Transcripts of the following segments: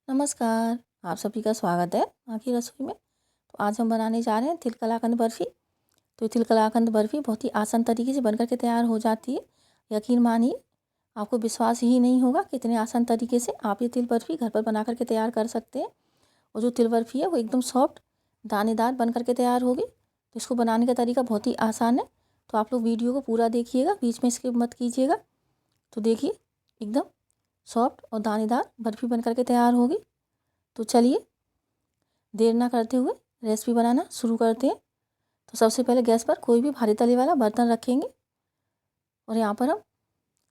नमस्कार। आप सभी का स्वागत है माँ की रसोई में। तो आज हम बनाने जा रहे हैं तिल कलाकंद बर्फ़ी। तो ये तिल कलाकंद बर्फ़ी बहुत ही आसान तरीके से बनकर के तैयार हो जाती है। यकीन मानिए, आपको विश्वास ही नहीं होगा कि इतने आसान तरीके से आप ये तिल बर्फ़ी घर पर बना कर के तैयार कर सकते हैं। और जो तिल बर्फ़ी है वो एकदम सॉफ्ट दानेदार बन कर के तैयार होगी। तो इसको बनाने का तरीका बहुत ही आसान है। तो आप लोग वीडियो को पूरा देखिएगा, बीच में स्किप मत कीजिएगा। तो देखिए, एकदम सॉफ्ट और दानेदार बर्फ़ी बन कर के तैयार होगी। तो चलिए देर ना करते हुए रेसिपी बनाना शुरू करते हैं। तो सबसे पहले गैस पर कोई भी भारी तले वाला बर्तन रखेंगे और यहाँ पर हम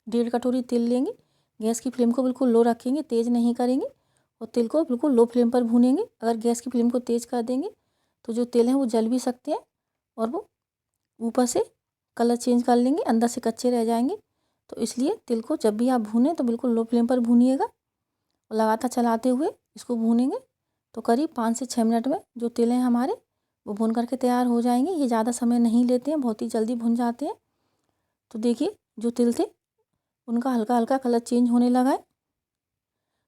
1.5 कटोरी तेल लेंगे। गैस की फ्लेम को बिल्कुल लो रखेंगे, तेज़ नहीं करेंगे और तेल को बिल्कुल लो फ्लेम पर भूनेंगे। अगर गैस की फ्लेम को तेज़ कर देंगे तो जो तेल है वो जल भी सकते हैं और वो ऊपर से कलर चेंज कर लेंगे, अंदर से कच्चे रह जाएंगे। तो इसलिए तेल को जब भी आप भूनें तो बिल्कुल लो फ्लेम पर भूनिएगा और लगातार चलाते हुए इसको भूनेंगे। तो करीब 5 से 6 मिनट में जो तिल हैं हमारे वो भून करके तैयार हो जाएंगे। ये ज़्यादा समय नहीं लेते हैं, बहुत ही जल्दी भुन जाते हैं। तो देखिए, जो तिल थे उनका हल्का हल्का कलर चेंज होने लगा है।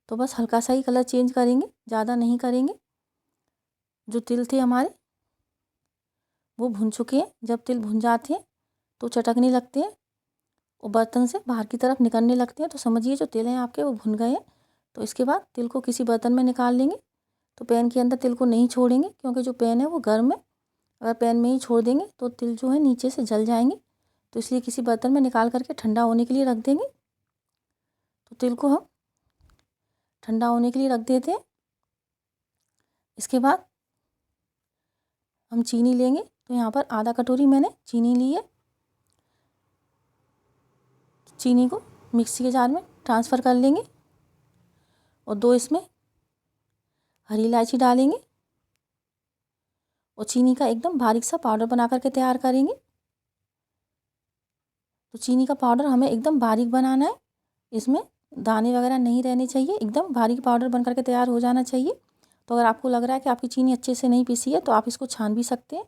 तो बस हल्का सा ही कलर चेंज करेंगे, ज़्यादा नहीं करेंगे। जो तिल थे हमारे वो भुन चुके हैं। जब तिल भुन जाते हैं तो चटकने लगते हैं और बर्तन से बाहर की तरफ निकलने लगते हैं। तो समझिए जो तिल हैं आपके वो भुन गए हैं। तो इसके बाद तिल को किसी बर्तन में निकाल लेंगे। तो पैन के अंदर तिल को नहीं छोड़ेंगे क्योंकि जो पैन है वो गर्म है। अगर पैन में ही छोड़ देंगे तो तिल जो है नीचे से जल जाएंगे। तो इसलिए किसी बर्तन में निकाल करके ठंडा होने के लिए रख देंगे। तो तिल को हम ठंडा होने के लिए रख देते हैं। इसके बाद हम चीनी लेंगे। तो यहाँ पर आधा कटोरी मैंने चीनी ली है। चीनी को मिक्सी के जार में ट्रांसफ़र कर लेंगे और 2 इसमें हरी इलायची डालेंगे और चीनी का एकदम बारीक सा पाउडर बना करके तैयार करेंगे। तो चीनी का पाउडर हमें एकदम बारीक बनाना है, इसमें दाने वगैरह नहीं रहने चाहिए, एकदम बारीक पाउडर बन करके तैयार हो जाना चाहिए। तो अगर आपको लग रहा है कि आपकी चीनी अच्छे से नहीं पीसी है तो आप इसको छान भी सकते हैं।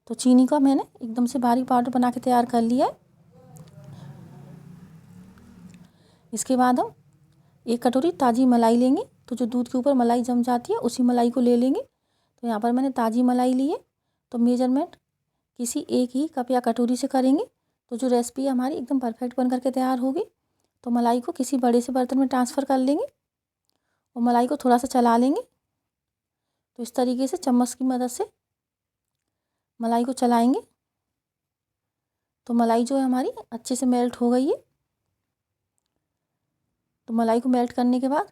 तो चीनी का मैंने एकदम से बारीक पाउडर बना के तैयार कर लिया है। इसके बाद हम 1 कटोरी ताज़ी मलाई लेंगे। तो जो दूध के ऊपर मलाई जम जाती है उसी मलाई को ले लेंगे। तो यहाँ पर मैंने ताज़ी मलाई ली है। तो मेजरमेंट किसी एक ही कप या कटोरी से करेंगे तो जो रेसिपी है हमारी एकदम परफेक्ट बन करके तैयार होगी। तो मलाई को किसी बड़े से बर्तन में ट्रांसफ़र कर लेंगे और मलाई को थोड़ा सा चला लेंगे। तो इस तरीके से चम्मच की मदद से मलाई को चलाएंगे। तो मलाई जो है हमारी अच्छे से मेल्ट हो गई है। तो मलाई को मेल्ट करने के बाद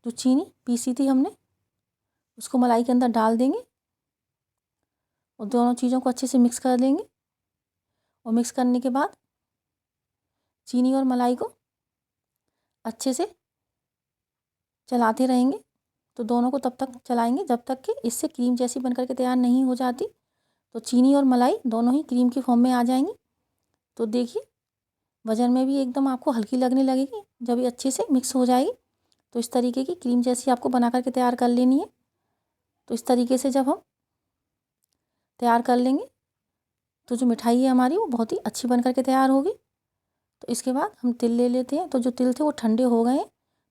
जो चीनी पीसी थी हमने उसको मलाई के अंदर डाल देंगे और दोनों चीज़ों को अच्छे से मिक्स कर लेंगे। और मिक्स करने के बाद चीनी और मलाई को अच्छे से चलाते रहेंगे। तो दोनों को तब तक चलाएंगे जब तक कि इससे क्रीम जैसी बनकर के तैयार नहीं हो जाती। तो चीनी और मलाई दोनों ही क्रीम की फॉर्म में आ जाएंगी। तो देखिए, वज़न में भी एकदम आपको हल्की लगने लगेगी जब ये अच्छे से मिक्स हो जाएगी। तो इस तरीके की क्रीम जैसी आपको बना करके तैयार कर लेनी है। तो इस तरीके से जब हम तैयार कर लेंगे तो जो मिठाई है हमारी वो बहुत ही अच्छी बन करके तैयार होगी। तो इसके बाद हम तिल ले लेते हैं। तो जो तिल थे वो ठंडे हो गए हैं।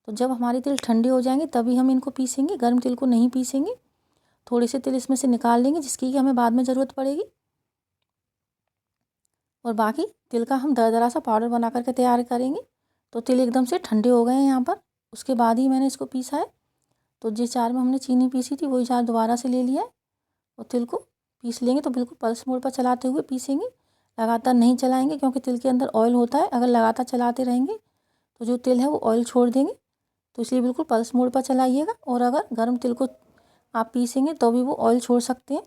तो जब हमारे तिल ठंडे हो जाएंगे तभी हम इनको पीसेंगे, गर्म तिल को नहीं पीसेंगे। थोड़े से तिल इसमें से निकाल लेंगे जिसकी कि हमें बाद में ज़रूरत पड़ेगी और बाकी तिल का हम दरदरा सा पाउडर बना करके तैयार करेंगे। तो तिल एकदम से ठंडे हो गए हैं यहाँ पर, उसके बाद ही मैंने इसको पीसा है। तो जिस जार में हमने चीनी पीसी थी वही जार दोबारा से ले लिया है और तिल को पीस लेंगे। तो बिल्कुल पल्स मोड पर चलाते हुए पीसेंगे, लगातार नहीं चलाएंगे क्योंकि तिल के अंदर ऑयल होता है। अगर लगातार चलाते रहेंगे तो जो तिल है वो ऑयल छोड़ देंगे। तो इसलिए बिल्कुल पल्स मोड पर चलाइएगा। और अगर गर्म तिल को आप पीसेंगे तो भी वो ऑयल छोड़ सकते हैं।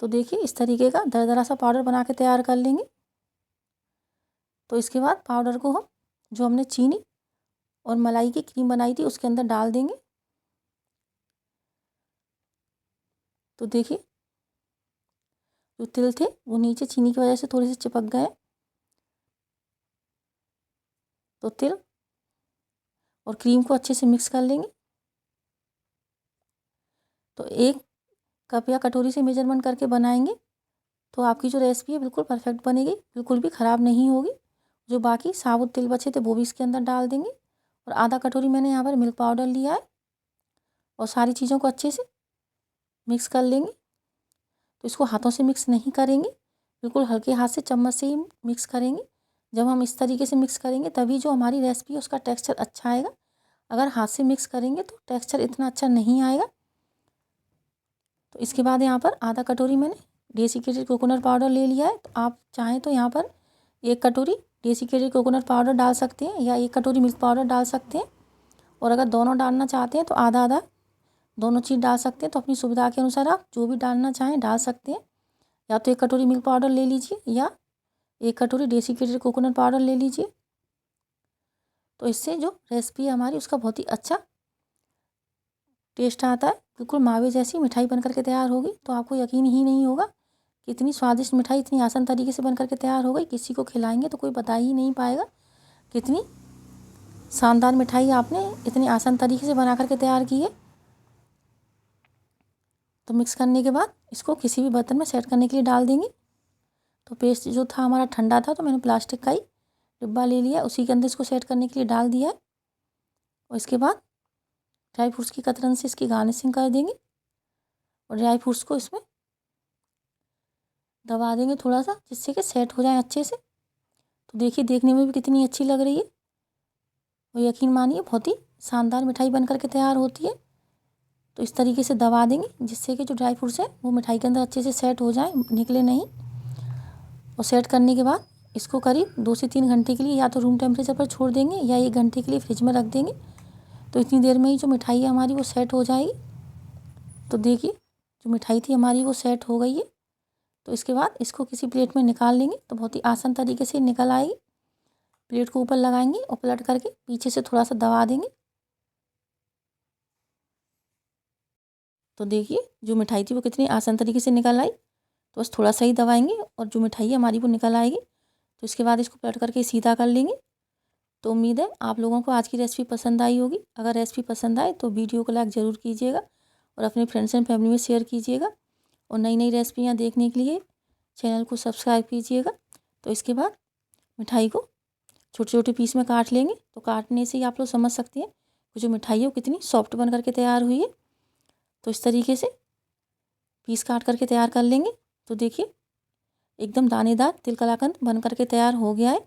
तो देखिए, इस तरीके का दरदरा सा पाउडर बना के तैयार कर लेंगे। तो इसके बाद पाउडर को हम जो हमने चीनी और मलाई की क्रीम बनाई थी उसके अंदर डाल देंगे। तो देखिए, जो तिल थे वो नीचे चीनी की वजह से थोड़े से चिपक गए। तो तिल और क्रीम को अच्छे से मिक्स कर लेंगे। तो 1 कप या कटोरी से मेजरमेंट करके बनाएंगे तो आपकी जो रेसिपी है बिल्कुल परफेक्ट बनेगी, बिल्कुल भी ख़राब नहीं होगी। जो बाकी साबुत तिल बचे थे वो भी इसके अंदर डाल देंगे और आधा कटोरी मैंने यहाँ पर मिल्क पाउडर लिया है। और सारी चीज़ों को अच्छे से मिक्स कर लेंगे। तो इसको हाथों से मिक्स नहीं करेंगे, बिल्कुल हल्के हाथ से चम्मच से ही मिक्स करेंगे। जब हम इस तरीके से मिक्स करेंगे तभी जो हमारी रेसिपी है उसका टेक्सचर अच्छा आएगा। अगर हाथ से मिक्स करेंगे तो टेक्सचर इतना अच्छा नहीं आएगा। तो इसके बाद यहाँ पर आधा कटोरी मैंने डेसिकेटेड कोकोनट पाउडर ले लिया है। तो आप चाहें तो यहाँ पर 1 कटोरी डेसिकेटेड कोकोनट पाउडर डाल सकते हैं या 1 कटोरी मिल्क पाउडर डाल सकते हैं। और अगर दोनों डालना चाहते हैं तो आधा आधा दोनों चीज़ डाल सकते हैं। तो अपनी सुविधा के अनुसार आप जो भी डालना चाहें डाल सकते हैं। या तो 1 कटोरी मिल्क पाउडर ले लीजिए या 1 कटोरी डेसिकेटेड कोकोनट पाउडर ले लीजिए। तो इससे जो रेसिपी है हमारी उसका बहुत ही अच्छा टेस्ट आता है। बिल्कुल मावे जैसी मिठाई बन करके तैयार होगी। तो आपको यकीन ही नहीं होगा कि इतनी स्वादिष्ट मिठाई इतनी आसान तरीके से बन करके तैयार हो गई। किसी को खिलाएंगे तो कोई बता ही नहीं पाएगा कितनी शानदार मिठाई आपने इतनी आसान तरीके से बना करके तैयार की है। तो मिक्स करने के बाद इसको किसी भी बर्तन में सेट करने के लिए डाल देंगे। तो पेस्ट जो था हमारा ठंडा था, तो मैंने प्लास्टिक का ही डिब्बा ले लिया, उसी के अंदर इसको सेट करने के लिए डाल दिया है। और इसके बाद ड्राई फ्रूट्स की कतरन से इसकी गार्निशिंग कर देंगे और ड्राई फ्रूट्स को इसमें दबा देंगे थोड़ा सा, जिससे कि सेट हो जाए अच्छे से। तो देखिए देखने में भी कितनी अच्छी लग रही है और यकीन मानिए बहुत ही शानदार मिठाई बन करके तैयार होती है। तो इस तरीके से दबा देंगे जिससे कि जो ड्राई फ्रूट्स है वो मिठाई के अंदर अच्छे से सेट हो जाए, निकले नहीं। और सेट करने के बाद इसको करीब 2 से 3 घंटे के लिए या तो रूम टेम्परेचर पर छोड़ देंगे या 1 घंटे के लिए फ्रिज में रख देंगे। तो इतनी देर में ही जो मिठाई है हमारी वो सेट हो जाएगी। तो देखिए जो मिठाई थी हमारी वो सेट हो गई है। तो इसके बाद इसको किसी प्लेट में निकाल लेंगे। तो बहुत ही आसान तरीके से निकल आएगी। प्लेट को ऊपर लगाएंगे और पलट करके पीछे से थोड़ा सा दबा देंगे। तो देखिए जो मिठाई थी वो कितनी आसान तरीके से निकल आई। तो बस थोड़ा सा ही दबाएंगे और जो मिठाई है हमारी वो निकल आएगी। तो इसके बाद इसको पलट करके सीधा कर लेंगे। तो उम्मीद है आप लोगों को आज की रेसिपी पसंद आई होगी। अगर रेसिपी पसंद आए तो वीडियो को लाइक ज़रूर कीजिएगा और अपने फ्रेंड्स एंड फैमिली में शेयर कीजिएगा। और नई नई रेसिपियाँ देखने के लिए चैनल को सब्सक्राइब कीजिएगा। तो इसके बाद मिठाई को छोटे छोटे पीस में काट लेंगे। तो काटने से ही आप लोग समझ सकते हैं कि जो मिठाई है वो कितनी सॉफ्ट बन करके तैयार हुई है। तो इस तरीके से पीस काट करके तैयार कर लेंगे। तो देखिए एकदम दानेदार तिल कलाकंद बन करके तैयार हो गया है।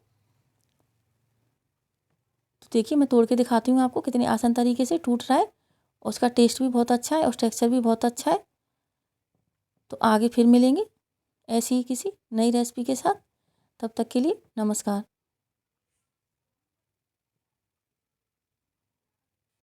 तो देखिए मैं तोड़ के दिखाती हूँ आपको कितने आसान तरीके से टूट रहा है और उसका टेस्ट भी बहुत अच्छा है और टेक्सचर भी बहुत अच्छा है। तो आगे फिर मिलेंगे ऐसी ही किसी नई रेसिपी के साथ। तब तक के लिए नमस्कार।